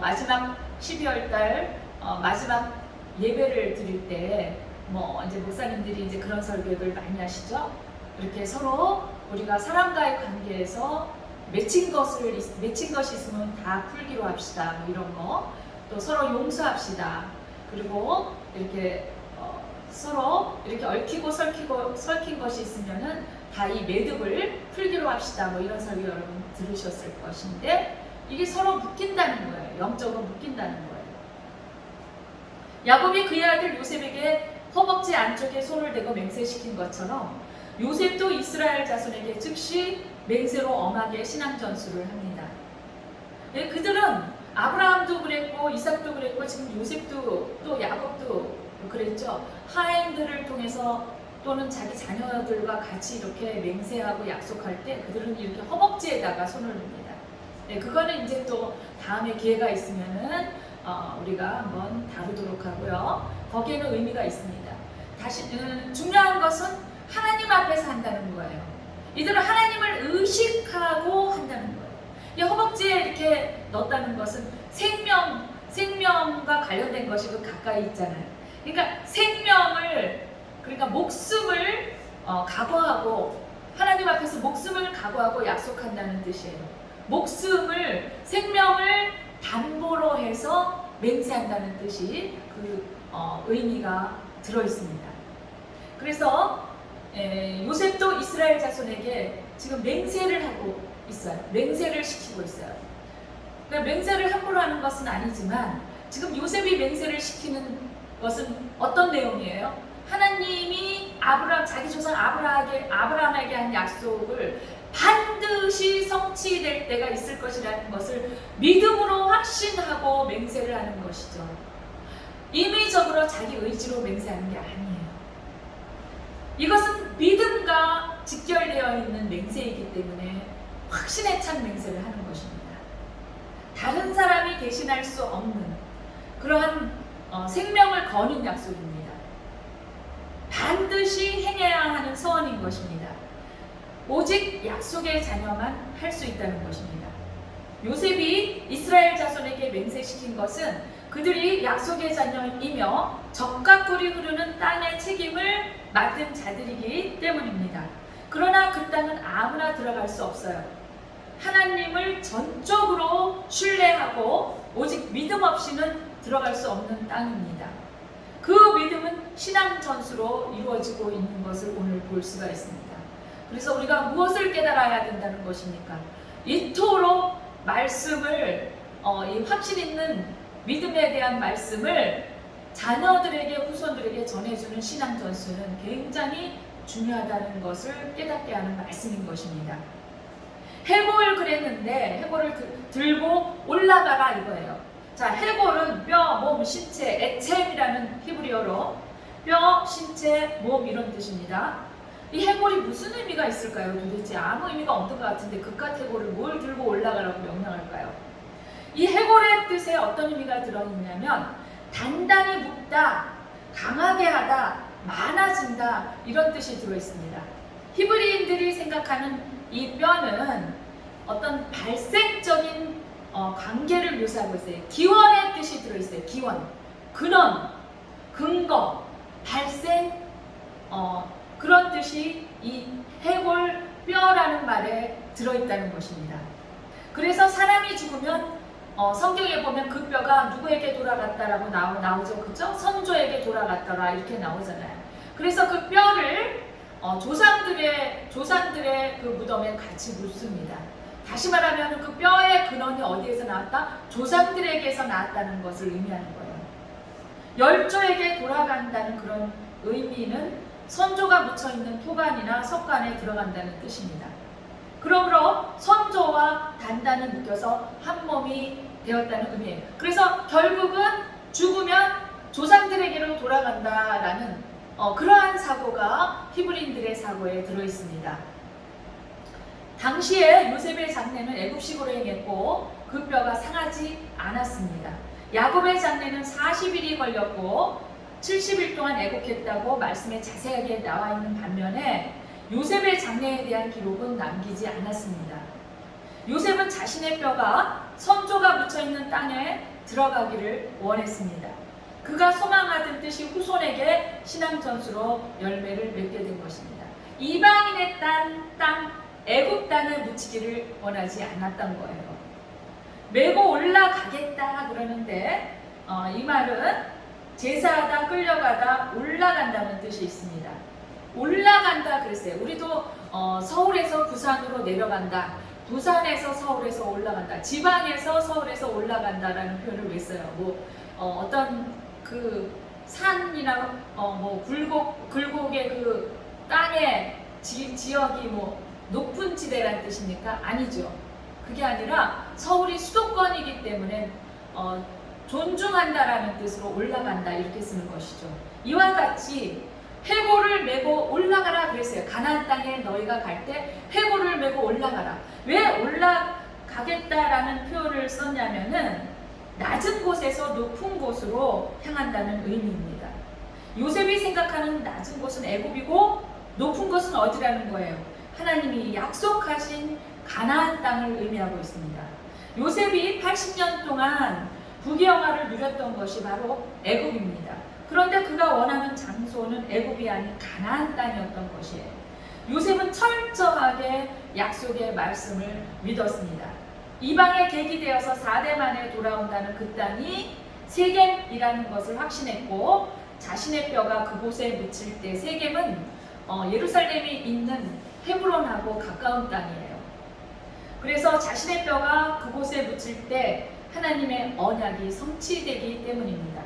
Speaker 2: 마지막 12월 달 마지막 예배를 드릴 때 이제 목사님들이 이제 그런 설교들 많이 하시죠. 이렇게 서로 우리가 사람과의 관계에서 맺힌 것이 있으면 다 풀기로 합시다. 이런 거. 또 서로 용서합시다. 그리고 이렇게 서로 이렇게 얽히고 설킨 것이 있으면은 다 이 매듭을 풀기로 합시다. 이런 설교 여러분 들으셨을 것인데 이게 서로 묶인다는 거예요. 영적으로 묶인다는 거예요. 야곱이 그의 아들 요셉에게 허벅지 안쪽에 손을 대고 맹세시킨 것처럼 요셉도 이스라엘 자손에게 즉시 맹세로 엄하게 신앙 전수를 합니다. 그들은 아브라함도 그랬고 이삭도 그랬고 지금 요셉도 또 야곱도 그랬죠. 하인들을 통해서 또는 자기 자녀들과 같이 이렇게 맹세하고 약속할 때 그들은 이렇게 허벅지에다가 손을 냅니다. 그거는 이제 또 다음에 기회가 있으면은 우리가 한번 다루도록 하고요. 거기에는 의미가 있습니다. 중요한 것은 하나님 앞에서 한다는 거예요. 이들은 하나님을 의식하고 한다는 거예요. 이 허벅지에 이렇게 넣었다는 것은 생명과 관련된 것이 가까이 있잖아요. 그러니까 그러니까 목숨을 각오하고 하나님 앞에서 목숨을 각오하고 약속한다는 뜻이에요. 생명을 담보로 해서 맹세한다는 뜻이 의미가 들어 있습니다. 그래서 요셉도 이스라엘 자손에게 지금 맹세를 하고 있어요. 맹세를 시키고 있어요. 그러니까 맹세를 함부로 하는 것은 아니지만 지금 요셉이 맹세를 시키는 것은 어떤 내용이에요? 하나님이 자기 조상 아브라함에게 한 약속을 반드시 성취될 때가 있을 것이라는 것을 믿음으로 확신하고 맹세를 하는 것이죠. 임의적으로 자기 의지로 맹세하는 게 아니에요. 이것은 믿음과 직결되어 있는 맹세이기 때문에 확신에 찬 맹세를 하는 것입니다. 다른 사람이 대신할 수 없는 그러한 생명을 거는 약속입니다. 반드시 행해야 하는 서원인 것입니다. 오직 약속의 자녀만 할 수 있다는 것입니다. 요셉이 이스라엘 자손에게 맹세시킨 것은 그들이 약속의 자녀이며 적과 꿀이 흐르는 땅의 책임을 맡은 자들이기 때문입니다. 그러나 그 땅은 아무나 들어갈 수 없어요. 하나님을 전적으로 신뢰하고 오직 믿음 없이는 들어갈 수 없는 땅입니다. 그 믿음은 신앙 전수로 이루어지고 있는 것을 오늘 볼 수가 있습니다. 그래서 우리가 무엇을 깨달아야 된다는 것입니까? 이토록 말씀을 이 확신 있는 믿음에 대한 말씀을 자녀들에게 후손들에게 전해주는 신앙 전수는 굉장히 중요하다는 것을 깨닫게 하는 말씀인 것입니다. 해골을 그랬는데 해골을 들고 올라가라 이거예요. 자, 해골은 뼈, 몸, 신체, 에쳔이라는 히브리어로 뼈, 신체, 몸 이런 뜻입니다. 이 해골이 무슨 의미가 있을까요? 도대체 아무 의미가 없는 것 같은데 그깟 해골을 뭘 들고 올라가라고 명령할까요? 이 해골의 뜻에 어떤 의미가 들어있냐면 단단히 묶다, 강하게 하다, 많아진다 이런 뜻이 들어있습니다. 히브리인들이 생각하는 이 뼈는 어떤 발생적인 관계를 묘사하고 있어요. 기원의 뜻이 들어있어요. 기원, 근원, 근거, 발생, 그런 뜻이 이 해골 뼈라는 말에 들어있다는 것입니다. 그래서 사람이 죽으면 성경에 보면 그 뼈가 누구에게 돌아갔다라고 나오죠, 그죠? 선조에게 돌아갔더라 이렇게 나오잖아요. 그래서 그 뼈를 조상들의 그 무덤에 같이 묻습니다. 다시 말하면 그 뼈의 근원이 어디에서 나왔다? 조상들에게서 나왔다는 것을 의미하는 거예요. 열조에게 돌아간다는 그런 의미는 선조가 묻혀있는 토관이나 석관에 들어간다는 뜻입니다. 그러므로 선조와 단단히 묶여서 한 몸이 되었다는 의미예요. 그래서 결국은 죽으면 조상들에게로 돌아간다라는 그러한 사고가 히브리인들의 사고에 들어있습니다. 당시에 요셉의 장례는 애굽식으로 행했고 그 뼈가 상하지 않았습니다. 야곱의 장례는 40일이 걸렸고 70일 동안 애곡했다고 말씀에 자세하게 나와 있는 반면에 요셉의 장례에 대한 기록은 남기지 않았습니다. 요셉은 자신의 뼈가 선조가 묻혀있는 땅에 들어가기를 원했습니다. 그가 소망하던 뜻이 후손에게 신앙 전수로 열매를 맺게 된 것입니다. 이방인의 땅 애굽 땅에 묻히기를 원하지 않았던 거예요. 메고 올라가겠다 그러는데 이 말은 제사하다, 끌려가다, 올라간다는 뜻이 있습니다. 올라간다 그랬어요. 우리도 서울에서 부산으로 내려간다, 부산에서 서울에서 올라간다, 지방에서 서울에서 올라간다라는 표현을 왜 써요? 어떤 그 산이나 굴곡의 그 땅의 지역이 높은 지대라는 뜻입니까? 아니죠. 그게 아니라 서울이 수도권이기 때문에 존중한다라는 뜻으로 올라간다 이렇게 쓰는 것이죠. 이와 같이 해골을 메고 올라가라 그랬어요. 가나안 땅에 너희가 갈 때 해골을 메고 올라가라. 왜 올라가겠다라는 표현을 썼냐면은 낮은 곳에서 높은 곳으로 향한다는 의미입니다. 요셉이 생각하는 낮은 곳은 애굽이고 높은 곳은 어디라는 거예요? 하나님이 약속하신 가나안 땅을 의미하고 있습니다. 요셉이 80년 동안 부귀영화를 누렸던 것이 바로 애굽입니다. 그런데 그가 원하는 장소는 애굽이 아닌 가나안 땅이었던 것이에요. 요셉은 철저하게 약속의 말씀을 믿었습니다. 이방에 계기되어서 4대 만에 돌아온다는 그 땅이 세겜이라는 것을 확신했고 자신의 뼈가 그곳에 묻힐 때 세겜은 예루살렘이 있는 헤브론하고 가까운 땅이에요. 그래서 자신의 뼈가 그곳에 묻힐 때 하나님의 언약이 성취되기 때문입니다.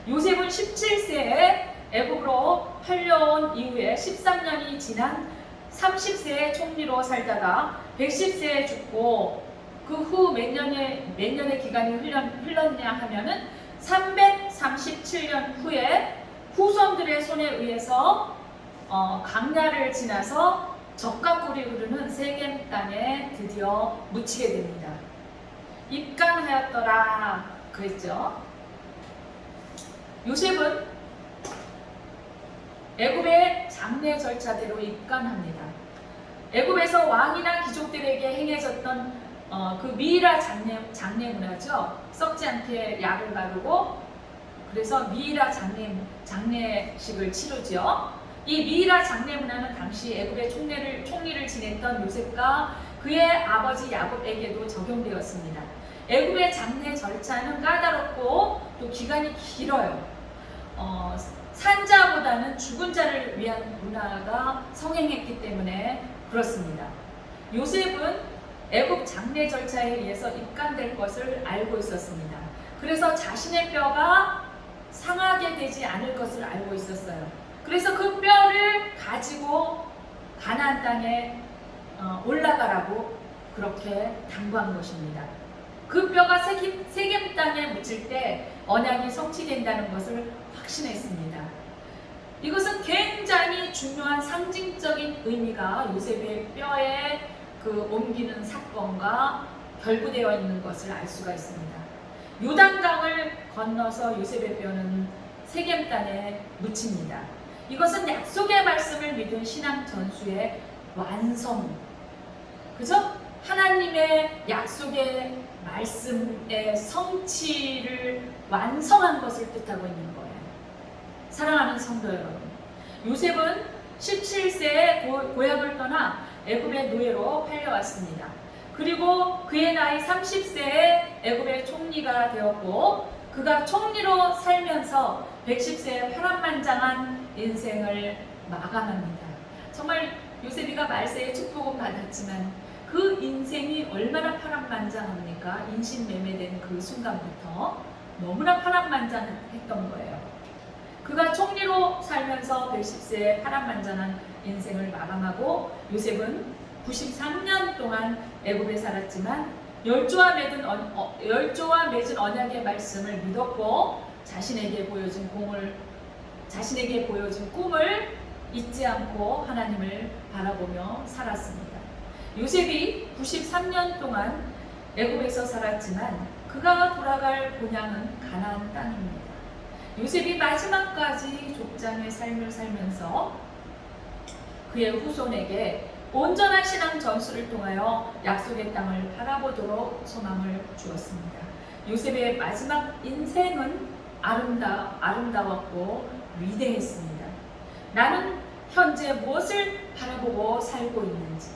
Speaker 2: 요셉은 17세에 애굽으로 팔려온 이후에 13년이 지난 30세의 총리로 살다가 110세에 죽고 그 후 몇 년의 기간이 흘렀냐 하면은 337년 후에 후손들의 손에 의해서 강야를 지나서 젖과 꿀이 흐르는 세겜 땅에 드디어 묻히게 됩니다. 입간하였더라 그랬죠. 요셉은 애굽의 장례 절차대로 입간합니다. 애굽에서 왕이나貴族들에게 행해졌던 그 미이라 장례 문화죠. 썩지 않게 약을 바르고 그래서 미이라 장례식을 치르죠. 이 미이라 장례 문화는 당시 애굽의 총리를 지냈던 요셉과 그의 아버지 야곱에게도 적용되었습니다. 애굽의 장례 절차는 까다롭고 또 기간이 길어요. 산자보다는 죽은 자를 위한 문화가 성행했기 때문에 그렇습니다. 요셉은 애굽 장례 절차에 의해서 입간될 것을 알고 있었습니다. 그래서 자신의 뼈가 상하게 되지 않을 것을 알고 있었어요. 그래서 그 뼈를 가지고 가나안 땅에 올라가라고 그렇게 당부한 것입니다. 그 뼈가 세겜 땅에 묻힐 때 언약이 성취된다는 것을 확신했습니다. 이것은 굉장히 중요한 상징적인 의미가 요셉의 뼈에 그 옮기는 사건과 결부되어 있는 것을 알 수가 있습니다. 요단강을 건너서 요셉의 뼈는 세겜 땅에 묻힙니다. 이것은 약속의 말씀을 믿은 신앙 전수의 완성, 그죠? 하나님의 약속의 말씀의 성취를 완성한 것을 뜻하고 있는 거예요. 사랑하는 성도 여러분, 요셉은 17세에 고향을 떠나 애굽의 노예로 팔려왔습니다. 그리고 그의 나이 30세에 애굽의 총리가 되었고 그가 총리로 살면서 110세에 파란만장한 인생을 마감합니다. 정말 요셉이가 말세의 축복은 받았지만 그 인생이 얼마나 파란만장합니까? 인신매매된 그 순간부터 너무나 파란만장했던 거예요. 그가 총리로 살면서 110세에 파란만장한 인생을 마감하고 요셉은 93년 동안 애굽에 살았지만 열조와 맺은 언약의 말씀을 믿었고 자신에게 보여진 꿈을 잊지 않고 하나님을 바라보며 살았습니다. 요셉이 93년 동안 애굽에서 살았지만 그가 돌아갈 고향은 가나안 땅입니다. 요셉이 마지막까지 족장의 삶을 살면서 그의 후손에게 온전한 신앙 전수를 통하여 약속의 땅을 바라보도록 소망을 주었습니다. 요셉의 마지막 인생은 아름다웠고 위대했습니다. 나는 현재 무엇을 바라보고 살고 있는지,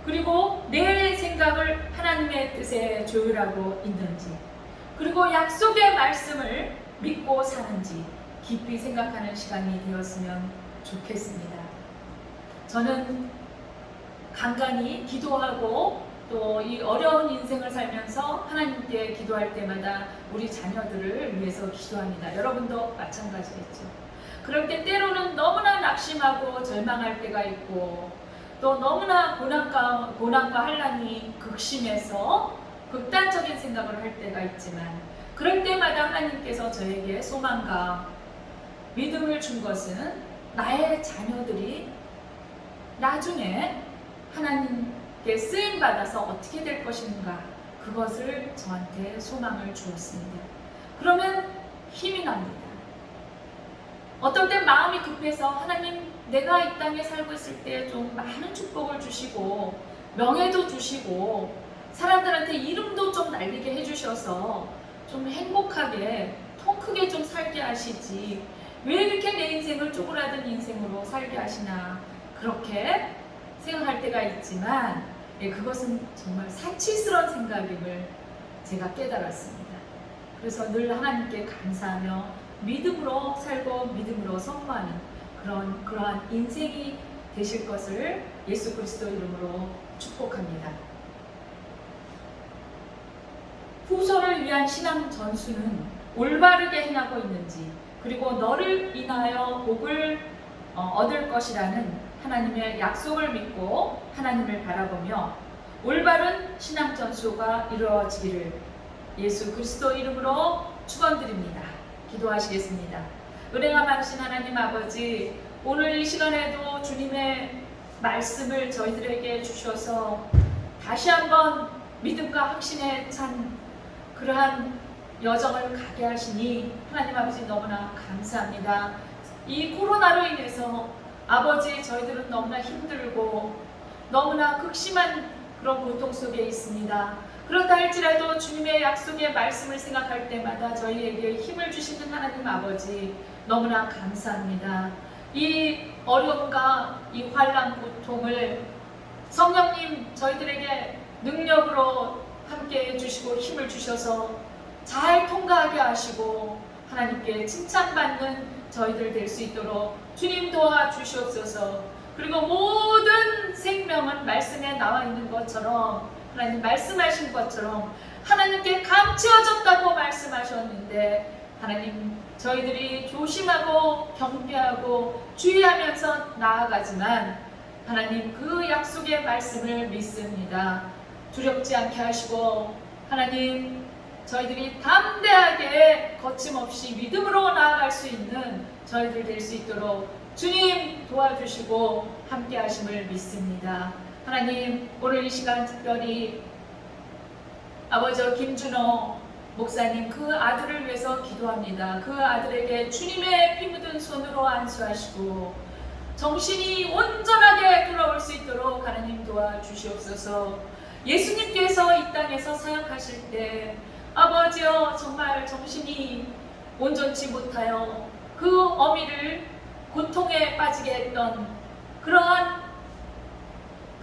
Speaker 2: 그리고 내 생각을 하나님의 뜻에 조율하고 있는지, 그리고 약속의 말씀을 믿고 사는지 깊이 생각하는 시간이 되었으면 좋겠습니다. 저는 간간히 기도하고 또 이 어려운 인생을 살면서 하나님께 기도할 때마다 우리 자녀들을 위해서 기도합니다. 여러분도 마찬가지겠죠. 그럴 때 때로는 너무나 낙심하고 절망할 때가 있고 또 너무나 고난과 환난이 극심해서 극단적인 생각을 할 때가 있지만 그럴 때마다 하나님께서 저에게 소망과 믿음을 준 것은 나의 자녀들이 나중에 하나님께 쓰임받아서 어떻게 될 것인가 그것을 저한테 소망을 주었습니다. 그러면 힘이 납니다. 어떨 땐 마음이 급해서 하나님 내가 이 땅에 살고 있을 때 좀 많은 축복을 주시고 명예도 주시고 사람들한테 이름도 좀 날리게 해주셔서 좀 행복하게 통 크게 좀 살게 하시지 왜 이렇게 내 인생을 쪼그라든 인생으로 살게 하시나 그렇게 생각할 때가 있지만 그것은 정말 사치스러운 생각임을 제가 깨달았습니다. 그래서 늘 하나님께 감사하며 믿음으로 살고 믿음으로 선포하는 그러한 인생이 되실 것을 예수 그리스도 이름으로 축복합니다. 후손을 위한 신앙 전수는 올바르게 행하고 있는지 그리고 너를 인하여 복을 얻을 것이라는 하나님의 약속을 믿고 하나님을 바라보며 올바른 신앙 전수가 이루어지기를 예수 그리스도 이름으로 축원드립니다. 기도하시겠습니다. 은혜가 많으신 하나님 아버지, 오늘 이 시간에도 주님의 말씀을 저희들에게 주셔서 다시 한번 믿음과 확신에 찬 그러한 여정을 가게 하시니 하나님 아버지 너무나 감사합니다. 이 코로나로 인해서 아버지 저희들은 너무나 힘들고 너무나 극심한 그런 고통 속에 있습니다. 그렇다 할지라도 주님의 약속의 말씀을 생각할 때마다 저희에게 힘을 주시는 하나님 아버지 너무나 감사합니다. 이 어려움과 이 환난 고통을 성령님 저희들에게 능력으로 함께 해주시고 힘을 주셔서 잘 통과하게 하시고 하나님께 칭찬받는 저희들 될 수 있도록 주님 도와주시옵소서. 그리고 모든 생명은 말씀에 나와 있는 것처럼 하나님 말씀하신 것처럼 하나님께 감추어졌다고 말씀하셨는데 하나님 저희들이 조심하고 경계하고 주의하면서 나아가지만 하나님 그 약속의 말씀을 믿습니다. 두렵지 않게 하시고 하나님 저희들이 담대하게 거침없이 믿음으로 나아갈 수 있는 저희들 될 수 있도록 주님 도와주시고 함께 하심을 믿습니다. 하나님 오늘 이 시간 특별히 아버지 김준호 목사님 그 아들을 위해서 기도합니다. 그 아들에게 주님의 피 묻은 손으로 안수하시고 정신이 온전하게 돌아올 수 있도록 하나님 도와주시옵소서. 예수님께서 이 땅에서 사역하실 때 아버지여 정말 정신이 온전치 못하여 그 어미를 고통에 빠지게 했던 그러한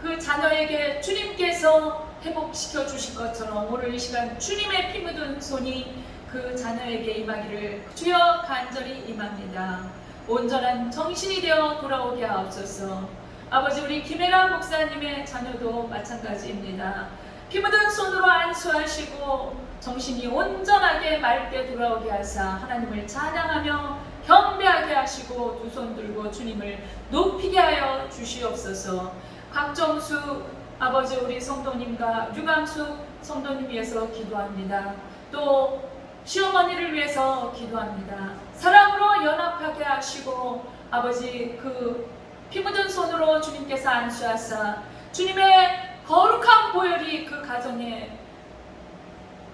Speaker 2: 그 자녀에게 주님께서 회복시켜 주신 것처럼 오늘 이 시간 주님의 피 묻은 손이 그 자녀에게 임하기를 주여 간절히 임합니다. 온전한 정신이 되어 돌아오게 하옵소서. 아버지 우리 김혜라 목사님의 자녀도 마찬가지입니다. 피 묻은 손으로 안수하시고 정신이 온전하게 맑게 돌아오게 하사 하나님을 찬양하며 경배하게 하시고 두 손 들고 주님을 높이게 하여 주시옵소서. 곽정수 아버지 우리 성도님과 유감수 성도님 위해서 기도합니다. 또 시어머니를 위해서 기도합니다. 사랑으로 연합하게 하시고 아버지 그 피 묻은 손으로 주님께서 안수하사 주님의 거룩한 보혈이 그 가정에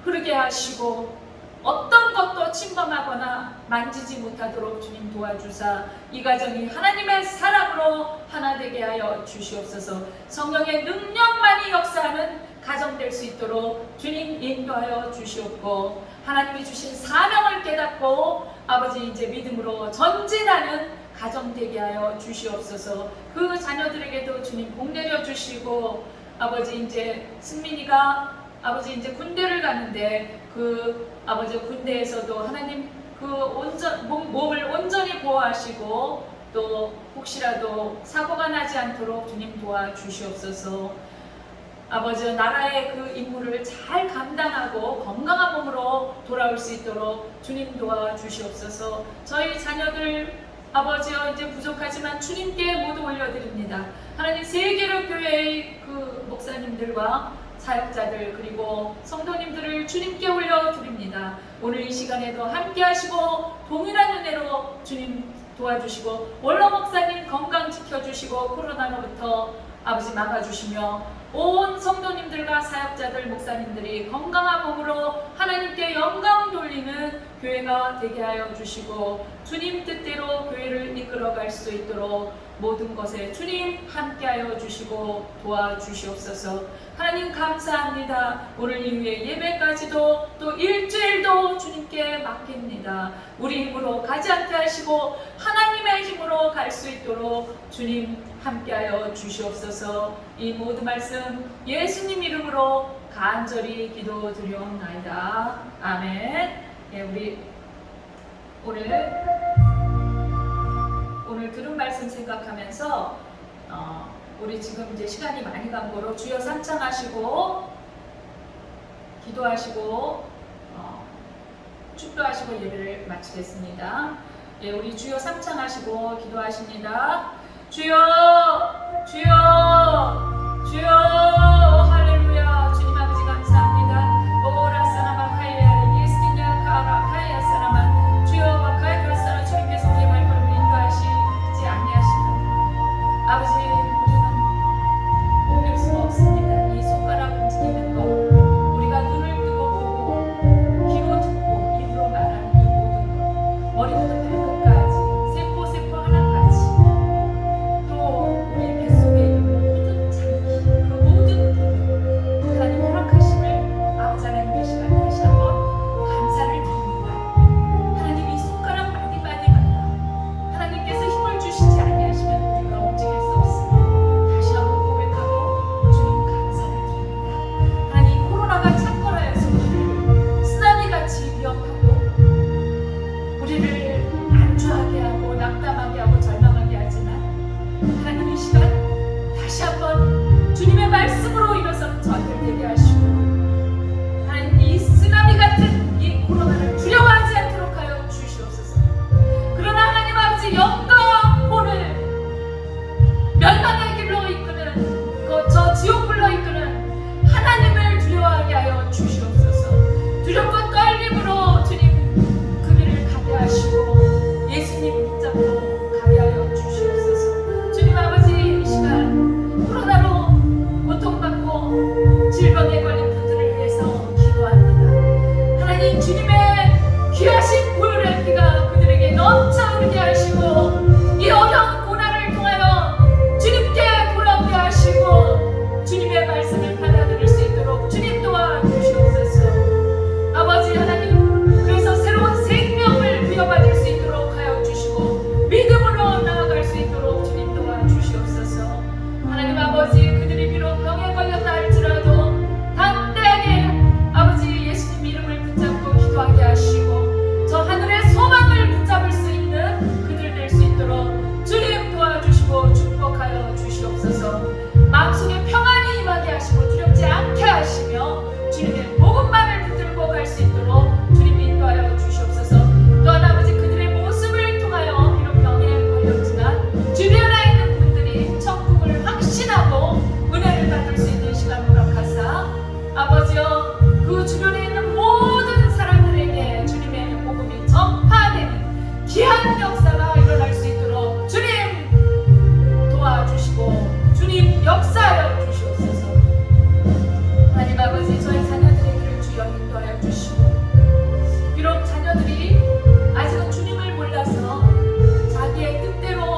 Speaker 2: 흐르게 하시고 어떤 것도 침범하거나 만지지 못하도록 주님 도와주사 이 가정이 하나님의 사랑으로 하나 되게 하여 주시옵소서. 성령의 능력만이 역사하는 가정 될 수 있도록 주님 인도하여 주시옵고 하나님이 주신 사명을 깨닫고 아버지 이제 믿음으로 전진하는 가정 되게 하여 주시옵소서. 그 자녀들에게도 주님 복 내려 주시고 아버지 이제 승민이가 아버지 이제 군대를 가는데 그 아버지 군대에서도 하나님 그 몸을 온전히 보호하시고 또 혹시라도 사고가 나지 않도록 주님 도와주시옵소서. 아버지 나라의 그 임무를 잘 감당하고 건강한 몸으로 돌아올 수 있도록 주님 도와주시옵소서. 저희 자녀들 아버지여 이제 부족하지만 주님께 모두 올려드립니다. 하나님 세계로 교회의 그 목사님들과 사역자들 그리고 성도님들을 주님께 올려드립니다. 오늘 이 시간에도 함께 하시고 동일한 은혜로 주님 도와주시고 원로 목사님 건강 지켜주시고 코로나로부터 아버지 막아주시며 온 성도님들과 사역자들 목사님들이 건강한 몸으로 하나님께 영광 돌리는 교회가 되게 하여 주시고 주님 뜻대로 교회를 이끌어갈 수 있도록 모든 것에 주님 함께하여 주시고 도와주시옵소서. 하나님 감사합니다. 오늘 이후에 예배까지도 또 일주일도 주님께 맡깁니다. 우리 힘으로 가지 않게 하시고 하나님의 힘으로 갈 수 있도록 주님 함께하여 주시옵소서. 이 모든 말씀 예수님 이름으로 간절히 기도드리옵나이다. 아멘. 예, 우리 오늘 들은 말씀 생각하면서 우리 지금 이제 시간이 많이 간 거로 주여 삼창하시고 기도하시고 축도하시고 예배를 마치겠습니다. 예, 우리 주여 삼창하시고 기도하십니다. 주여, 주여, 주여, 할렐루야. 주님 아버지 감사합니다. 오라 사나마 카이야 예스키냐 카라 카이야 사나마 주여 마카이 그라사나 주님께서 우리의 발걸음을 인도하시지 아니하시면 아버지 우리는 옮길 수가 없습니다. 이 손가락 움직이는 것 우리가 눈을 뜨고 보고 귀로 듣고 입으로 말하는 이 모든 것 머리부터 발끝까지 세포 하나까지 또 우리 뱃속에 있는 모든 장기 그 모든 부분 하나님 허락하심을 아버지 하나님의 시간 다시 한번 감사를 드립니다. 하나님 이 손가락 마디마디마다 하나님께서 힘을 주시지 아니하시면 우리가 움직일 수 없습니다. 다시 한번 고백하고 주님 감사를 드립니다. 하나님 코로나가 창궐하여서 우리를 쓰나미같이 위협하고 우리를 안주하게 하고 낙담하게 하고 절망하게 하지만 하나님 이 시간 다시 한번 주님의 말씀으로 일어선 저희를 되게 하시고 하나님 이 쓰나미 같은 이 코로나를 두려워하지 않도록 하여 주시옵소서. 그러나 하나님 아버지 영과 혼을 멸망의 길로 이끄는 저 지옥불로 이끄는 하나님을 두려워하게 하여 주시옵소서. 두렵고 떨림으로 주님 그 길을 가게 하시고 예수님 붙잡고 가게 하여 주시옵소서. 주님 아버지 이 시간 코로나로 고통받고 질병에 걸린 분들을 위해서 기도합니다. 하나님 주님의 귀하신 보혈의 피가 그들에게 넘쳐 흐르게 하시고 이 어려운 고난을 통하여 주님께 돌아오게 하시고 주님의 말씀을 받아들일 수 있도록 주님 도와주시옵소서. 아버지 하나님 그래서 새로운 생명을 부여받을 수 있도록 하여 주시고 믿음으로 나아갈 수 있도록 주님 도와주시옵소서. 하나님 아버지 그들이 비록 병에 걸렸다 할지라도 담대하게 아버지 예수님 이름을 붙잡고 기도하게 하시고 저 하늘의 소망을 붙잡을 수 있는 그들 될 수 있도록 주님 도와주시고 축복하여 주시옵소서. 마음속에 평안이 임하게 하시고 두렵지 않게 하시며 주님의 복음만을 붙들고 갈 수 있도록 주님 인도하여 주시옵소서. 또한 아버지 그들의 모습을 통하여 비록 병에 걸렸지만 주변에 있는 분들이 천국을 확신하고 은혜를 받을 수 있는 시간을 허락하사 아버지여 그 주변에 있는 모든 사람들에게 주님의 복음이 전파되는 귀한 역사가 일어날 수 있도록 주님 도와주시고 주님 역사하여 주시옵소서. 하나님 아버지 저희 자녀들의 길을 주여 인도하여 주시고 비록 자녀들이 아직은 주님을 몰라서 자기의 뜻대로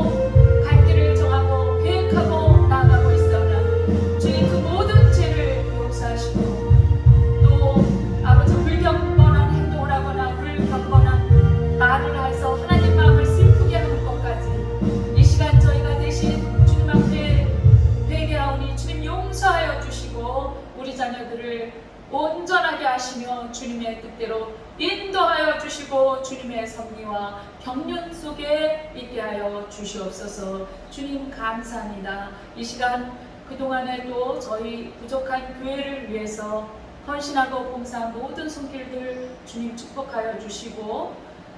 Speaker 2: 갈 길을 정하고 계획하고 나아가고 있으나 주님 그 모든 죄를 용서하시고 또 아버지 불경건한 행동을 하거나 불경건한 말을 해서 하나님 마음을 슬프게 하는 것까지 이 시간 저희가 대신 주님 앞에 회개하오니 주님 용서하여 주시고 우리 자녀들을 온전하게 하시며 주님의 뜻대로 인도하여 주시고 주님의 섭리와 경륜 속에 있게 하여 주시옵소서. 주님 감사합니다. 이 시간 그동안에도 저희 부족한 교회를 위해서 헌신하고 봉사한 모든 손길들 주님 축복하여 주시고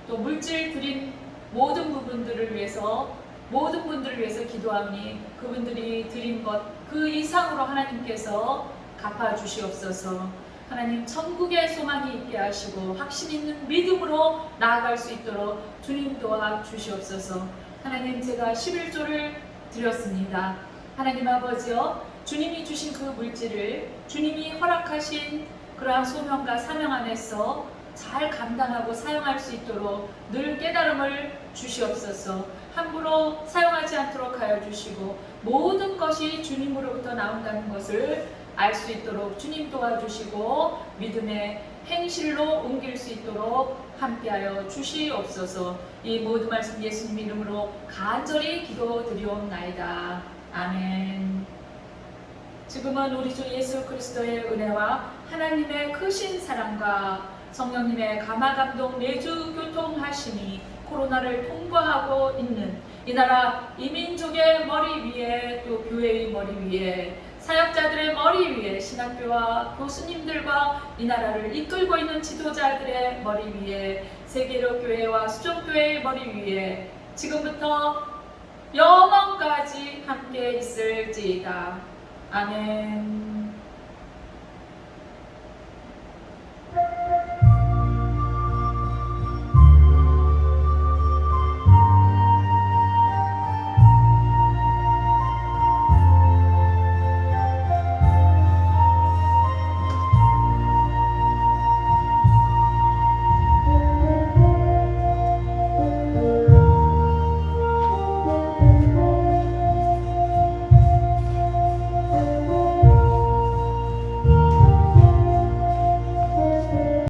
Speaker 2: 또 물질 드린 모든 부분들을 위해서 모든 분들을 위해서 기도하니 그분들이 드린 것 그 이상으로 하나님께서 갚아주시옵소서. 하나님 천국의 소망이 있게 하시고 확신 있는 믿음으로 나아갈 수 있도록 주님 도와주시옵소서. 하나님 제가 11조를 드렸습니다. 하나님 아버지여 주님이 주신 그 물질을 주님이 허락하신 그러한 소명과 사명 안에서 잘 감당하고 사용할 수 있도록 늘 깨달음을 주시옵소서. 함부로 사용하지 않도록 하여 주시고 모든 것이 주님으로부터 나온다는 것을 알 수 있도록 주님 도와주시고 믿음의 행실로 옮길 수 있도록 함께하여 주시옵소서. 이 모든 말씀 예수님 이름으로 간절히 기도드리옵나이다. 아멘. 지금은 우리 주 예수 그리스도의 은혜와 하나님의 크신 사랑과 성령님의 감화감동 내주 교통하심이 코로나를 통과하고 있는 이 나라 이민족의 머리 위에 또 교회의 머리 위에 사역자들의 머리 위에 신학교와 교수님들과 이 나라를 이끌고 있는 지도자들의 머리 위에 세계로 교회와 수종교회의 머리 위에 지금부터 영원까지 함께 있을지이다. 아멘.